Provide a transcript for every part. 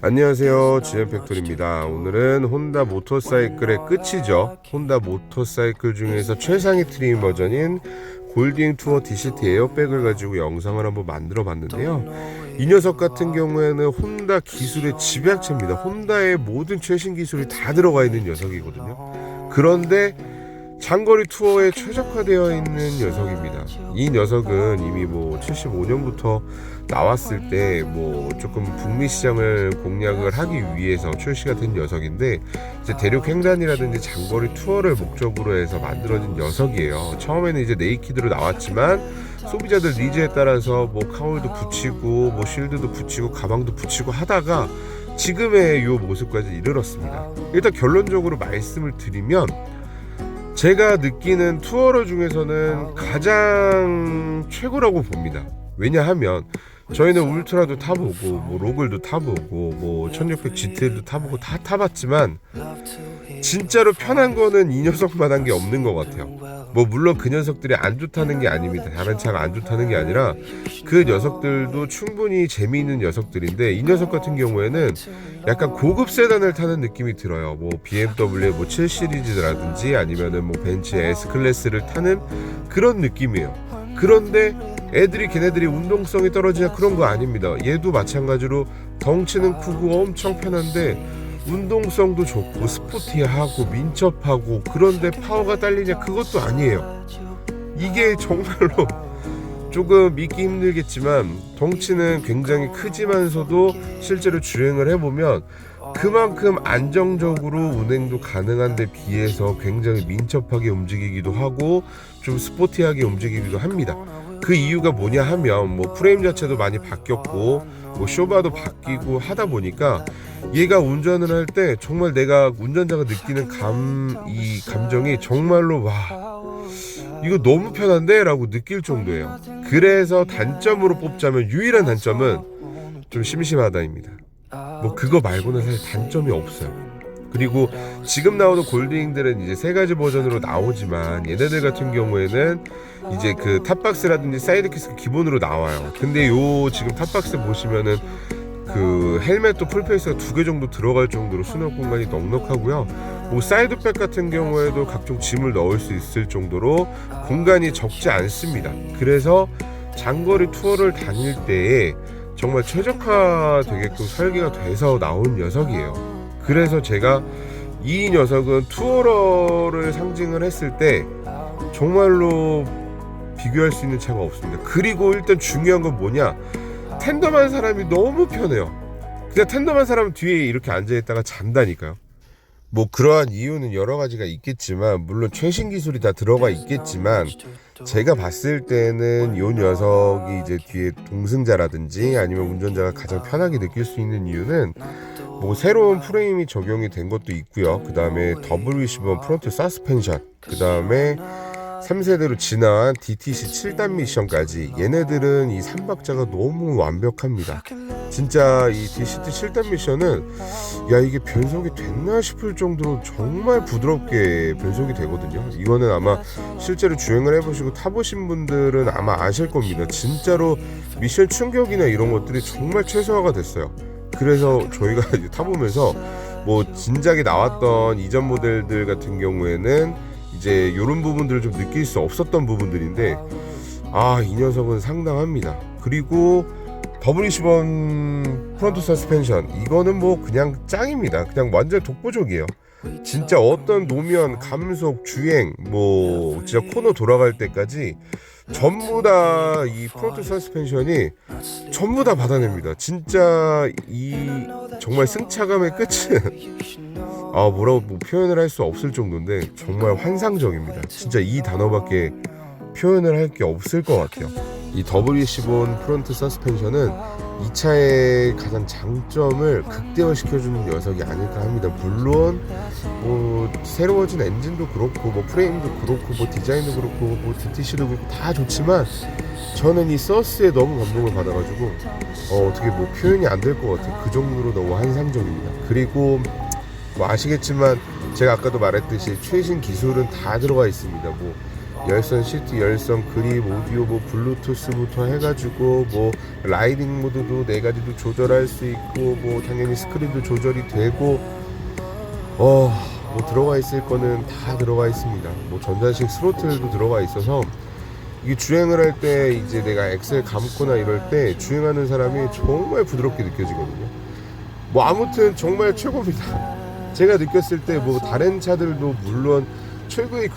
안녕하세요, GM팩토리입니다. 오늘은 혼다 모터사이클의 끝이죠. 혼다 모터사이클 중에서 최상위 트림 버전인 골딩 투어 DCT 에어백을 가지고 영상을 한번 만들어 봤는데요. 이 녀석 같은 경우에는 혼다 기술의 집약체입니다. 혼다의 모든 최신 기술이 다 들어가 있는 녀석이거든요. 그런데 장거리 투어에 최적화되어 있는 녀석입니다. 이 녀석은 이미 75년부터 나왔을 때 조금 북미 시장을 공략을 하기 위해서 출시가 된 녀석인데, 이제 대륙 횡단이라든지 장거리 투어를 목적으로 해서 만들어진 녀석이에요. 처음에는 이제 네이키드로 나왔지만 소비자들 니즈에 따라서 카울도 붙이고 쉴드도 붙이고 가방도 붙이고 하다가 지금의 이 모습까지 이르렀습니다. 일단 결론적으로 말씀을 드리면, 제가 느끼는 투어러 중에서는 가장 최고라고 봅니다. 왜냐하면 저희는 울트라도 타보고 로글도 타보고 1600 GTL도 타보고 다 타봤지만 진짜로 편한 거는 이 녀석만한 게 없는 것 같아요. 물론 그 녀석들이 안 좋다는 게 아닙니다. 다른 차가 안 좋다는 게 아니라 그 녀석들도 충분히 재미있는 녀석들인데, 이 녀석 같은 경우에는 약간 고급 세단을 타는 느낌이 들어요. BMW 7 시리즈라든지 아니면은 벤츠 S 클래스를 타는 그런 느낌이에요. 그런데 애들이 걔네들이 운동성이 떨어지냐, 그런 거 아닙니다. 얘도 마찬가지로 덩치는 크고 엄청 편한데 운동성도 좋고 스포티하고 민첩하고, 그런데 파워가 딸리냐, 그것도 아니에요. 이게 정말로 조금 믿기 힘들겠지만 덩치는 굉장히 크지만서도 실제로 주행을 해보면 그만큼 안정적으로 운행도 가능한 데 비해서 굉장히 민첩하게 움직이기도 하고 좀 스포티하게 움직이기도 합니다. 그 이유가 뭐냐 하면 프레임 자체도 많이 바뀌었고 쇼바도 바뀌고 하다 보니까 얘가 운전을 할 때 정말 내가 운전자가 느끼는 이 감정이 정말로 이거 너무 편한데? 라고 느낄 정도예요. 그래서 단점으로 뽑자면 유일한 단점은 좀 심심하다입니다. 그거 말고는 사실 단점이 없어요. 그리고 지금 나오는 골딩들은 이제 3가지 버전으로 나오지만 얘네들 같은 경우에는 이제 그 탑박스라든지 사이드캐스가 기본으로 나와요. 근데 지금 탑박스 보시면은 그 헬멧도 풀페이스가 2개 정도 들어갈 정도로 수납 공간이 넉넉하고요. 사이드백 같은 경우에도 각종 짐을 넣을 수 있을 정도로 공간이 적지 않습니다. 그래서 장거리 투어를 다닐 때에 정말 최적화되게끔 설계가 돼서 나온 녀석이에요. 그래서 제가 이 녀석은 투어러를 상징을 했을 때 정말로 비교할 수 있는 차가 없습니다. 그리고 일단 중요한 건 뭐냐, 텐덤한 사람이 너무 편해요. 그냥 텐덤한 사람은 뒤에 이렇게 앉아있다가 잔다니까요. 그러한 이유는 여러 가지가 있겠지만, 물론 최신 기술이 다 들어가 있겠지만, 제가 봤을 때는 이 녀석이 이제 뒤에 동승자라든지 아니면 운전자가 가장 편하게 느낄 수 있는 이유는 새로운 프레임이 적용이 된 것도 있고요. 그 다음에 W15 프론트 서스펜션, 그 다음에 3세대로 진화한 DTC 7단 미션까지, 얘네들은 이 3박자가 너무 완벽합니다. 진짜 이 DCT 7단 미션은 이게 변속이 됐나 싶을 정도로 정말 부드럽게 변속이 되거든요. 이거는 아마 실제로 주행을 해보시고 타보신 분들은 아마 아실 겁니다. 진짜로 미션 충격이나 이런 것들이 정말 최소화가 됐어요. 그래서 저희가 이제 타보면서 진작에 나왔던 이전 모델들 같은 경우에는 이제 이런 부분들을 좀 느낄 수 없었던 부분들인데, 이 녀석은 상당합니다. 그리고 W10 프론트 서스펜션, 이거는 그냥 짱입니다. 그냥 완전 독보적이에요. 진짜 어떤 노면, 감속, 주행, 진짜 코너 돌아갈 때까지 전부 다 이 프론트 서스펜션이 전부 다 받아냅니다. 진짜 정말 승차감의 끝은 뭐라고 표현을 할 수 없을 정도인데 정말 환상적입니다. 진짜 이 단어밖에 표현을 할 게 없을 것 같아요. 이 W15 프론트 서스펜션은 이 차의 가장 장점을 극대화시켜주는 녀석이 아닐까 합니다. 물론 새로워진 엔진도 그렇고 프레임도 그렇고 디자인도 그렇고 DTC도 그렇고 다 좋지만, 저는 이 서스에 너무 감동을 받아가지고 어떻게 표현이 안 될 것 같아요. 그 정도로 너무 환상적입니다. 그리고 아시겠지만 제가 아까도 말했듯이 최신 기술은 다 들어가 있습니다. 열선 시트, 열선 그립, 오디오, 뭐 블루투스부터 해가지고 뭐 라이딩 모드도 4가지도 조절할 수 있고 뭐 당연히 스크린도 조절이 되고 뭐 들어가 있을 거는 다 들어가 있습니다. 뭐 전자식 스로틀도 들어가 있어서 이게 주행을 할 때 이제 내가 엑셀 감거나 이럴 때 주행하는 사람이 정말 부드럽게 느껴지거든요. 뭐 아무튼 정말 최고입니다. 제가 느꼈을 때 뭐 다른 차들도 물론 최고의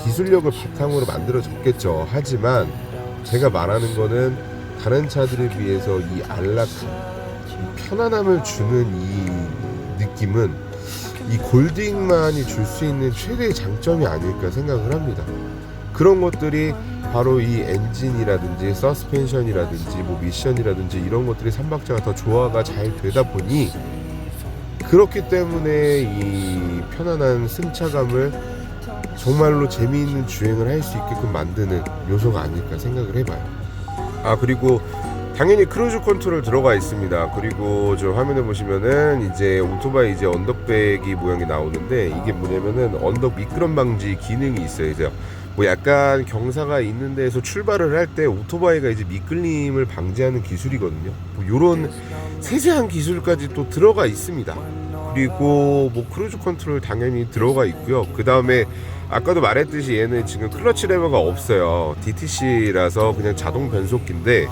기술력을 바탕으로 만들어졌겠죠. 하지만 제가 말하는 거는 다른 차들에 비해서 이 안락함, 이 편안함을 주는 이 느낌은 이 골드윙만이 줄 수 있는 최대의 장점이 아닐까 생각을 합니다. 그런 것들이 바로 이 엔진이라든지 서스펜션이라든지 뭐 미션이라든지 이런 것들이 3박자가 더 조화가 잘 되다 보니 그렇기 때문에 이 편안한 승차감을 정말로 재미있는 주행을 할 수 있게끔 만드는 요소가 아닐까 생각을 해봐요. 그리고 당연히 크루즈 컨트롤 들어가 있습니다. 그리고 저 화면에 보시면은 이제 오토바이 이제 언덕배기 모양이 나오는데 이게 뭐냐면은 언덕 미끄럼 방지 기능이 있어요. 이제 뭐 약간 경사가 있는 데에서 출발을 할 때 오토바이가 이제 미끌림을 방지하는 기술이거든요. 뭐 요런 세세한 기술까지 또 들어가 있습니다. 그리고 뭐 크루즈 컨트롤 당연히 들어가 있고요. 그 다음에 아까도 말했듯이 얘는 지금 클러치 레버가 없어요. DTC라서 그냥 자동 변속기인데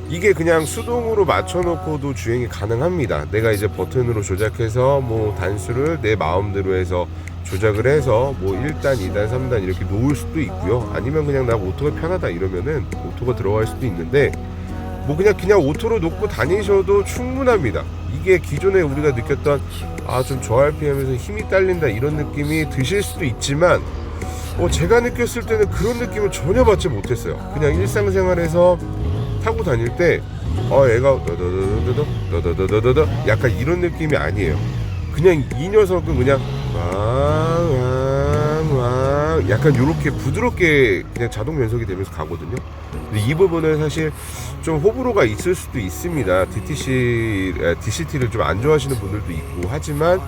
이게 그냥 수동으로 맞춰놓고도 주행이 가능합니다. 내가 이제 버튼으로 조작해서 뭐 단수를 내 마음대로 해서 조작을 해서 뭐 1단, 2단, 3단 이렇게 놓을 수도 있고요. 아니면 그냥 나 오토가 편하다 이러면은 오토가 들어갈 수도 있는데 뭐 그냥 오토로 놓고 다니셔도 충분합니다. 이게 기존에 우리가 느꼈던 좀 저RPM에서 힘이 딸린다 이런 느낌이 드실 수도 있지만 제가 느꼈을 때는 그런 느낌을 전혀 받지 못했어요. 그냥 일상생활에서 타고 다닐 때 얘가 더더더더더더더더더 약간 이런 느낌이 아니에요. 그냥 이 녀석은 그냥 왕 약간 요렇게 부드럽게 그냥 자동 변속이 되면서 가거든요. 근데 이 부분은 사실 좀 호불호가 있을 수도 있습니다. DCT를 좀 안 좋아하시는 분들도 있고 하지만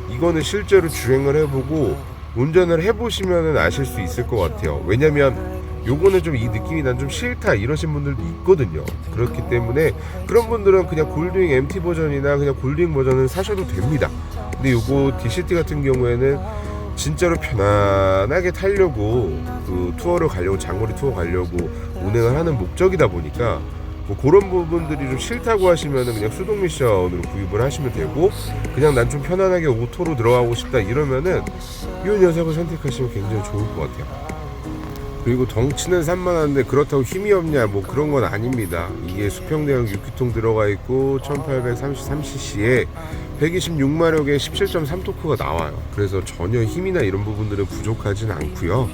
이거는 실제로 주행을 해보고 운전을 해보시면 아실 수 있을 것 같아요. 왜냐면 요거는 좀 이 느낌이 난 좀 싫다 이러신 분들도 있거든요. 그렇기 때문에 그런 분들은 그냥 골드윙 MT 버전이나 그냥 골드윙 버전을 사셔도 됩니다. 근데 요거 DCT 같은 경우에는 진짜로 편안하게 타려고 그 투어를 가려고 장거리 투어 가려고 운행을 하는 목적이다 보니까 뭐 그런 부분들이 좀 싫다고 하시면은 그냥 수동 미션으로 구입을 하시면 되고 그냥 난 좀 편안하게 오토로 들어가고 싶다 이러면은 이 녀석을 선택하시면 굉장히 좋을 것 같아요. 그리고 덩치는 산만한데 그렇다고 힘이 없냐 뭐 그런 건 아닙니다. 이게 수평대형 6기통 들어가 있고 1833cc에 126마력에 17.3토크가 나와요. 그래서 전혀 힘이나 이런 부분들은 부족하진 않고요.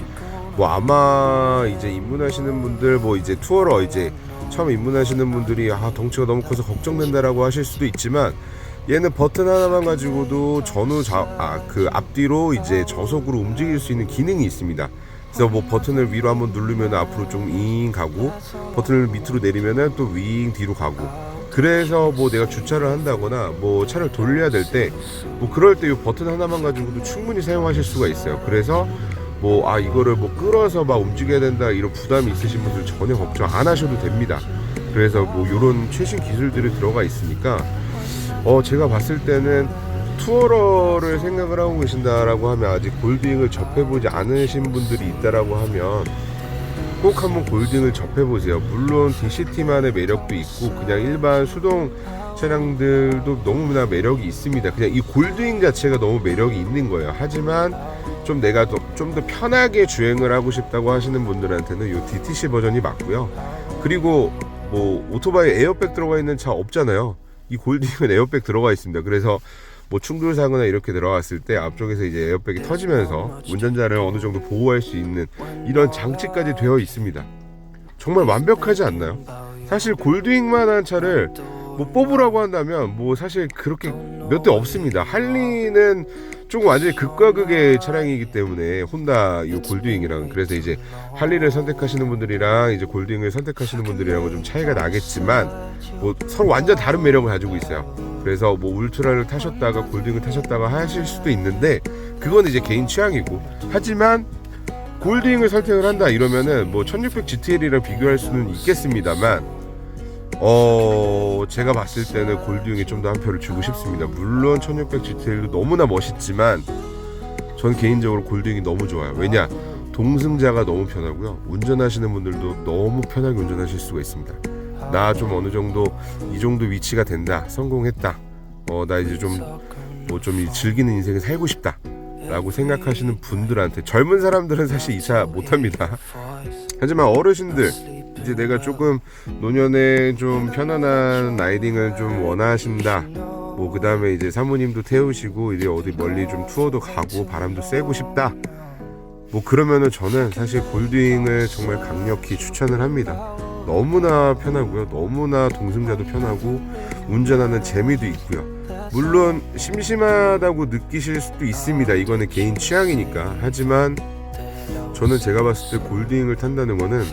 뭐 아마 이제 입문하시는 분들 뭐 이제 투어러 이제 처음 입문하시는 분들이 덩치가 너무 커서 걱정된다라고 하실 수도 있지만 얘는 버튼 하나만 가지고도 그 앞뒤로 이제 저속으로 움직일 수 있는 기능이 있습니다. 그래서 뭐 버튼을 위로 한번 누르면 앞으로 좀 윙 가고 버튼을 밑으로 내리면은 또 윙 뒤로 가고 그래서 뭐 내가 주차를 한다거나 뭐 차를 돌려야 될 때 뭐 그럴 때 이 버튼 하나만 가지고도 충분히 사용하실 수가 있어요. 그래서 뭐 이거를 뭐 끌어서 막 움직여야 된다 이런 부담이 있으신 분들 전혀 걱정 안 하셔도 됩니다. 그래서 뭐 요런 최신 기술들이 들어가 있으니까 제가 봤을 때는 투어러를 생각을 하고 계신다라고 하면 아직 골드윙을 접해보지 않으신 분들이 있다라고 하면 꼭 한번 골드윙을 접해보세요. 물론 DCT만의 매력도 있고 그냥 일반 수동 차량들도 너무나 매력이 있습니다. 그냥 이 골드윙 자체가 너무 매력이 있는 거예요. 하지만 좀 내가 좀 더 편하게 주행을 하고 싶다고 하시는 분들한테는 이 DTC 버전이 맞고요. 그리고 뭐 오토바이 에어백 들어가 있는 차 없잖아요. 이 골드윙은 에어백 들어가 있습니다. 그래서 뭐 충돌 사고나 이렇게 들어갔을 때 앞쪽에서 이제 에어백이 터지면서 운전자를 어느 정도 보호할 수 있는 이런 장치까지 되어 있습니다. 정말 완벽하지 않나요? 사실 골드윙만한 차를 뭐 뽑으라고 한다면 뭐 사실 그렇게 몇 대 없습니다. 할리는 조금 완전히 극과 극의 차량이기 때문에 혼다 이 골드윙이랑 그래서 이제 할리를 선택하시는 분들이랑 이제 골드윙을 선택하시는 분들이랑은 좀 차이가 나겠지만 뭐 서로 완전 다른 매력을 가지고 있어요. 그래서 뭐 울트라를 타셨다가 골드윙을 타셨다가 하실 수도 있는데 그건 이제 개인 취향이고 하지만 골드윙을 선택을 한다 이러면은 뭐 1600 GTL이랑 비교할 수는 있겠습니다만 제가 봤을 때는 골드윙에 좀 더 한 표를 주고 싶습니다. 물론 1600 GTL도 너무나 멋있지만 전 개인적으로 골드윙이 너무 좋아요. 왜냐? 동승자가 너무 편하고요. 운전하시는 분들도 너무 편하게 운전하실 수가 있습니다. 나 좀 어느 정도 이 정도 위치가 된다, 성공했다, 나 이제 좀 즐기는 인생을 살고 싶다 라고 생각하시는 분들한테, 젊은 사람들은 사실 이 차 못합니다. 하지만 어르신들, 이제 내가 조금 노년에 좀 편안한 라이딩을 좀 원하신다, 뭐 그 다음에 이제 사모님도 태우시고 이제 어디 멀리 좀 투어도 가고 바람도 쐬고 싶다, 뭐 그러면은 저는 사실 골드윙을 정말 강력히 추천을 합니다. 너무나 편하고요, 너무나 동승자도 편하고 운전하는 재미도 있고요. 물론 심심하다고 느끼실 수도 있습니다. 이거는 개인 취향이니까. 하지만 저는 제가 봤을 때 골드윙을 탄다는 거는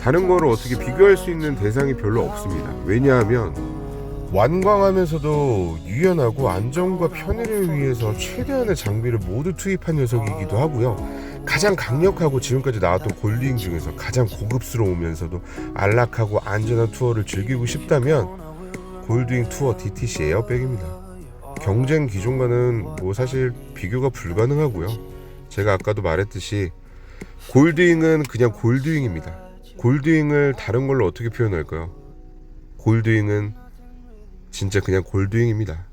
다른 거를 어떻게 비교할 수 있는 대상이 별로 없습니다. 왜냐하면 완광하면서도 유연하고 안전과 편의를 위해서 최대한의 장비를 모두 투입한 녀석이기도 하고요. 가장 강력하고 지금까지 나왔던 골드윙 중에서 가장 고급스러우면서도 안락하고 안전한 투어를 즐기고 싶다면 골드윙 투어 DTC 에어백입니다. 경쟁 기종과는 뭐 사실 비교가 불가능하고요. 제가 아까도 말했듯이 골드윙은 그냥 골드윙입니다. 골드윙을 다른 걸로 어떻게 표현할까요? 골드윙은 진짜 그냥 골드윙입니다.